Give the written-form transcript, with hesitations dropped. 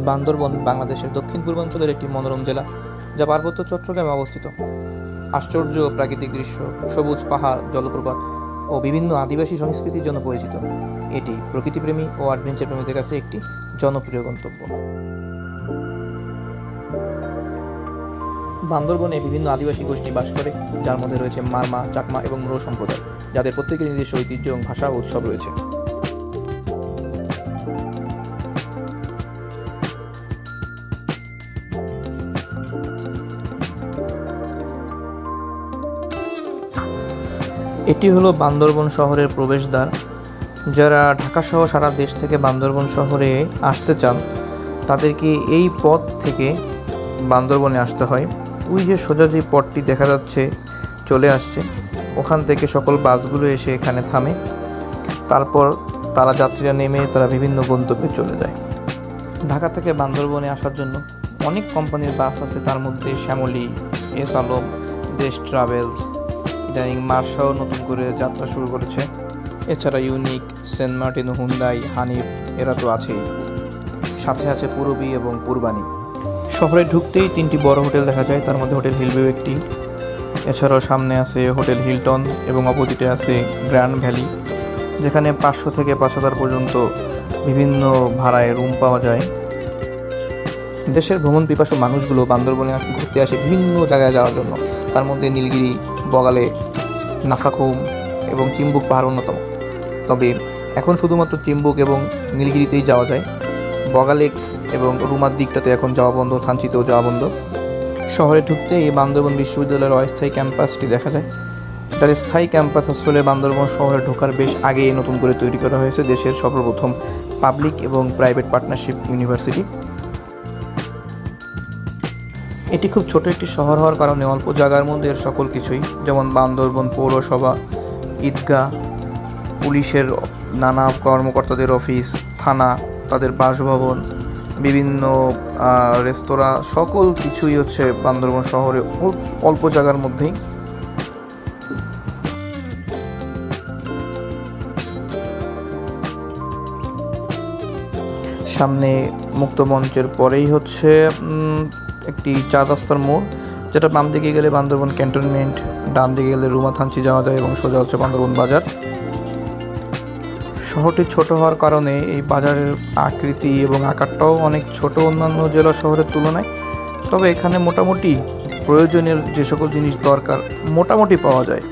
বান্দরবন বাংলাদেশের দক্ষিণ পূর্বাঞ্চলের একটি মনোরম জেলা, যা পার্বত্য চট্টগ্রামে অবস্থিত। আশ্চর্য প্রাকৃতিক দৃশ্য, সবুজ পাহাড়, জলপ্রপাত ও বিভিন্ন আদিবাসী সংস্কৃতির জন্য পরিচিত। এটি প্রকৃতিপ্রেমী ও অ্যাডভেঞ্চার প্রেমীদের কাছে একটি জনপ্রিয় গন্তব্য। বান্দরবনে বিভিন্ন আদিবাসী গোষ্ঠী বাস করে, যার মধ্যে রয়েছে মারমা, চাকমা এবং মুরো সম্প্রদায়, যাদের প্রত্যেকের নিজস্ব ঐতিহ্য এবং ভাষা ও উৎসব রয়েছে। এটি হলো বান্দরবন শহরের প্রবেশদ্বার। যারা ঢাকা সহ সারা দেশ থেকে বান্দরবন শহরে আসতে চান, তাদেরকে এই পথ থেকে বান্দরবনে আসতে হয়। ওই যে সোজা যে পথটি দেখা যাচ্ছে চলে আসছে, ওখান থেকে সকল বাসগুলো এসে এখানে থামে। তারপর তারা যাত্রীরা নেমে তারা বিভিন্ন গন্তব্যে চলে যায়। ঢাকা থেকে বান্দরবনে আসার জন্য অনেক কোম্পানির বাস আছে, তার মধ্যে শ্যামলী, এস আলম, দেশ ট্রাভেলস, ইদানিং মার্শাও নতুন করে যাত্রা শুরু করেছে। এছাড়া Unique, Saint Martin, Hyundai, Hanif, এরা তো আছেই। সাথে আছে পূরবী এবং পূর্বানী। শহরে ঢুকতেই 3টি বড় হোটেল দেখা যায়, তার মধ্যে হোটেল হিলভিউ একটি। এছাড়াও সামনে আছে হোটেল হিলটন এবং অপোজিটে আছে গ্র্যান্ড ভ্যালি, যেখানে 500 থেকে 5000 পর্যন্ত বিভিন্ন ভাড়ায় রুম পাওয়া যায়। দেশের ভ্রমণ পিপাসু মানুষগুলো বান্দরবনে ঘুরতে আসে বিভিন্ন জায়গায় যাওয়ার জন্য। তার মধ্যে নীলগিরি, বগালেক, নাফাখুম এবং চিম্বুক পাহাড় অন্যতম। তবে এখন শুধুমাত্র চিম্বুক এবং নীলগিরিতেই যাওয়া যায়। বগালেক এবং রুমার দিকটাতে এখন যাওয়া বন্ধ, থানচিতেও যাওয়া বন্ধ। শহরে ঢুকতে এই বান্দরবন বিশ্ববিদ্যালয়ের অস্থায়ী ক্যাম্পাসটি দেখা যায়। এটার স্থায়ী ক্যাম্পাস আসলে বান্দরবন শহরে ঢোকার বেশ আগেই নতুন করে তৈরি করা হয়েছে, দেশের সর্বপ্রথম পাবলিক এবং প্রাইভেট পার্টনারশিপ ইউনিভার্সিটি। এটি খুব ছোট একটি শহর হওয়ার কারণে অল্প জায়গার মধ্যে এর সকল কিছুই, যেমন বান্দরবন পৌরসভা, ঈদগাহ, পুলিশের নানা কর্মকর্তাদের অফিস, থানা, তাদের বাসভবন, বিভিন্ন রেস্তোরাঁ, সকল কিছুই হচ্ছে বান্দরবন শহরে অল্প জায়গার মধ্যেই। সামনে মুক্ত মঞ্চের পরেই হচ্ছে একটি 4 রাস্তার মোড়, যেটা বাম দিকে গেলে বান্দরবন ক্যান্টনমেন্ট, ডান দিকে গেলে রুমা থানচি যাওয়া যায় এবং সোজা হচ্ছে বান্দরবন বাজার। শহরটি ছোট হওয়ার কারণে এই বাজারের আকৃতি এবং আকারটাও অনেক ছোট অন্যান্য জেলা শহরের তুলনায়। তবে এখানে মোটামুটি প্রয়োজনীয় যে সকল জিনিস দরকার মোটামুটি পাওয়া যায়।